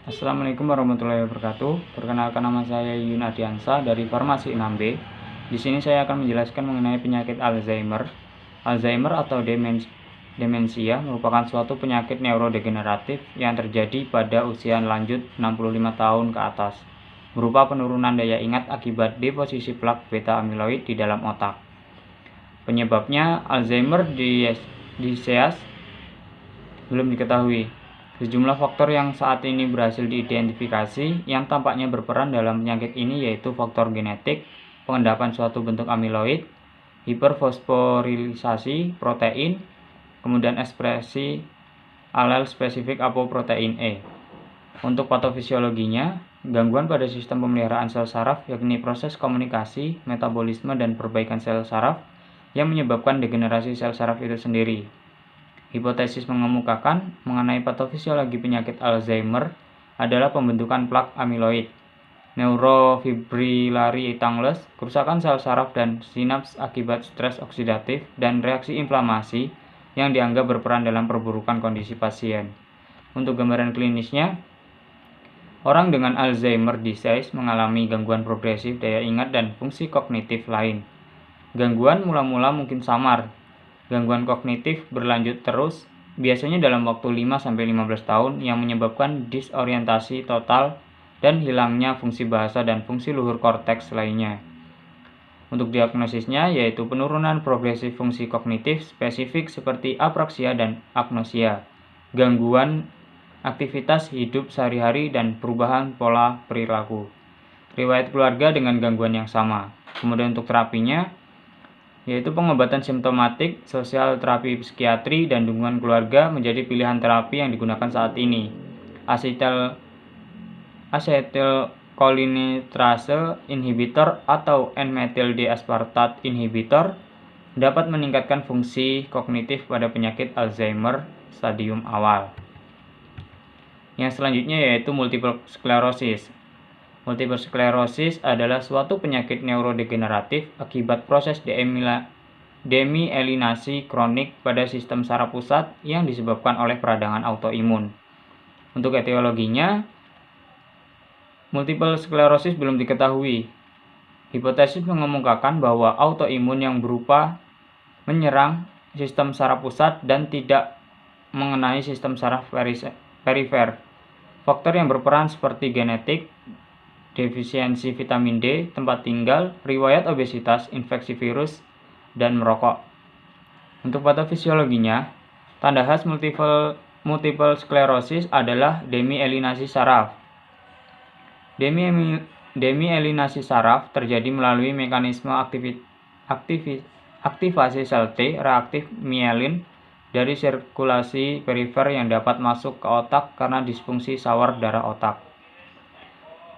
Assalamualaikum warahmatullahi wabarakatuh. Perkenalkan, nama saya Yun Adiansa dari Farmasi 6B. Di sini saya akan menjelaskan mengenai penyakit Alzheimer. Alzheimer atau demensia merupakan suatu penyakit neurodegeneratif yang terjadi pada usia lanjut 65 tahun ke atas, berupa penurunan daya ingat akibat deposisi plak beta amiloid di dalam otak. Penyebabnya Alzheimer disease belum diketahui. Sejumlah faktor yang saat ini berhasil diidentifikasi yang tampaknya berperan dalam penyakit ini yaitu faktor genetik, pengendapan suatu bentuk amiloid, hiperfosforilisasi protein, kemudian ekspresi alel spesifik apoprotein E. Untuk patofisiologinya, gangguan pada sistem pemeliharaan sel saraf yakni proses komunikasi, metabolisme, dan perbaikan sel saraf yang menyebabkan degenerasi sel saraf itu sendiri. Hipotesis mengemukakan mengenai patofisiologi penyakit Alzheimer adalah pembentukan plak amiloid, neurofibrillary tangles, kerusakan sel saraf dan sinaps akibat stres oksidatif, dan reaksi inflamasi yang dianggap berperan dalam perburukan kondisi pasien. Untuk gambaran klinisnya, orang dengan Alzheimer disease mengalami gangguan progresif daya ingat dan fungsi kognitif lain. Gangguan mula-mula mungkin samar. Gangguan kognitif berlanjut terus, biasanya dalam waktu 5-15 tahun yang menyebabkan disorientasi total dan hilangnya fungsi bahasa dan fungsi luhur korteks lainnya. Untuk diagnosisnya yaitu penurunan progresif fungsi kognitif spesifik seperti apraksia dan agnosia, gangguan aktivitas hidup sehari-hari dan perubahan pola perilaku. Riwayat keluarga dengan gangguan yang sama. Kemudian untuk terapinya yaitu pengobatan simptomatik, sosial terapi psikiatri, dan dukungan keluarga menjadi pilihan terapi yang digunakan saat ini. Acetylcholinesterase inhibitor atau N-methyl D-aspartate inhibitor dapat meningkatkan fungsi kognitif pada penyakit Alzheimer stadium awal. Yang selanjutnya yaitu multiple sclerosis. Multiple sclerosis adalah suatu penyakit neurodegeneratif akibat proses demielinasi kronik pada sistem saraf pusat yang disebabkan oleh peradangan autoimun. Untuk etiologinya, multiple sclerosis belum diketahui. Hipotesis mengemukakan bahwa autoimun yang berupa menyerang sistem saraf pusat dan tidak mengenai sistem saraf perifer. Faktor yang berperan seperti genetik, defisiensi vitamin D, tempat tinggal, riwayat obesitas, infeksi virus, dan merokok. Untuk patofisiologinya, tanda khas multiple sclerosis adalah demielinasi saraf. Demielinasi saraf terjadi melalui mekanisme aktivasi sel T reaktif mielin dari sirkulasi perifer yang dapat masuk ke otak karena disfungsi sawar darah otak.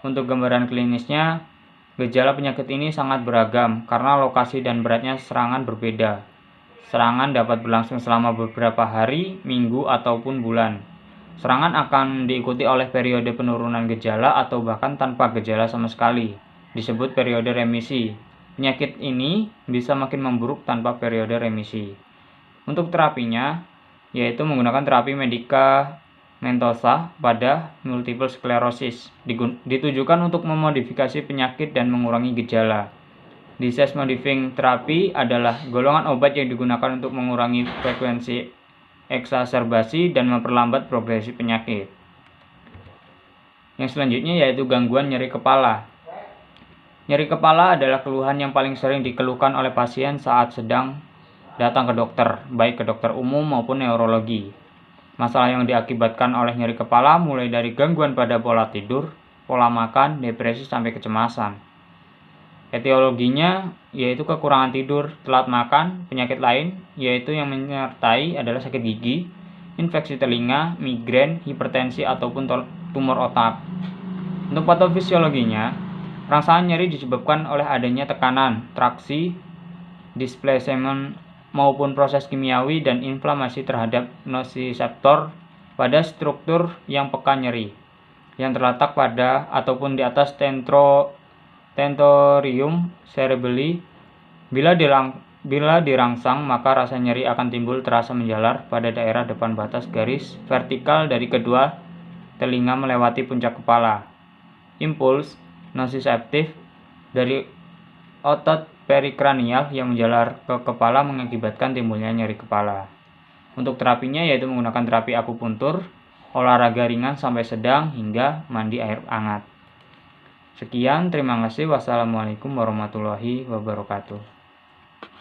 Untuk gambaran klinisnya, gejala penyakit ini sangat beragam karena lokasi dan beratnya serangan berbeda. Serangan dapat berlangsung selama beberapa hari, minggu, ataupun bulan. Serangan akan diikuti oleh periode penurunan gejala atau bahkan tanpa gejala sama sekali, disebut periode remisi. Penyakit ini bisa makin memburuk tanpa periode remisi. Untuk terapinya, yaitu menggunakan terapi medikamentosa pada multiple sclerosis, ditujukan untuk memodifikasi penyakit dan mengurangi gejala. Disease modifying therapy adalah golongan obat yang digunakan untuk mengurangi frekuensi eksaserbasi dan memperlambat progresi penyakit. Yang selanjutnya yaitu gangguan nyeri kepala. Nyeri kepala adalah keluhan yang paling sering dikeluhkan oleh pasien saat sedang datang ke dokter, baik ke dokter umum maupun neurologi. Masalah yang diakibatkan oleh nyeri kepala mulai dari gangguan pada pola tidur, pola makan, depresi, sampai kecemasan. Etiologinya yaitu kekurangan tidur, telat makan, penyakit lain yaitu yang menyertai adalah sakit gigi, infeksi telinga, migrain, hipertensi, ataupun tumor otak. Untuk patofisiologinya, rangsangan nyeri disebabkan oleh adanya tekanan, traksi, displacement, maupun proses kimiawi dan inflamasi terhadap nosiseptor pada struktur yang peka nyeri, yang terletak pada ataupun di atas tentorium cerebelli. Bila dirangsang, maka rasa nyeri akan timbul terasa menjalar pada daerah depan batas garis vertikal dari kedua telinga melewati puncak kepala. Impuls nosiceptif dari otot perikranial yang menjalar ke kepala mengakibatkan timbulnya nyeri kepala. Untuk terapinya yaitu menggunakan terapi akupuntur, olahraga ringan sampai sedang, hingga mandi air hangat. Sekian, terima kasih. Wassalamualaikum warahmatullahi wabarakatuh.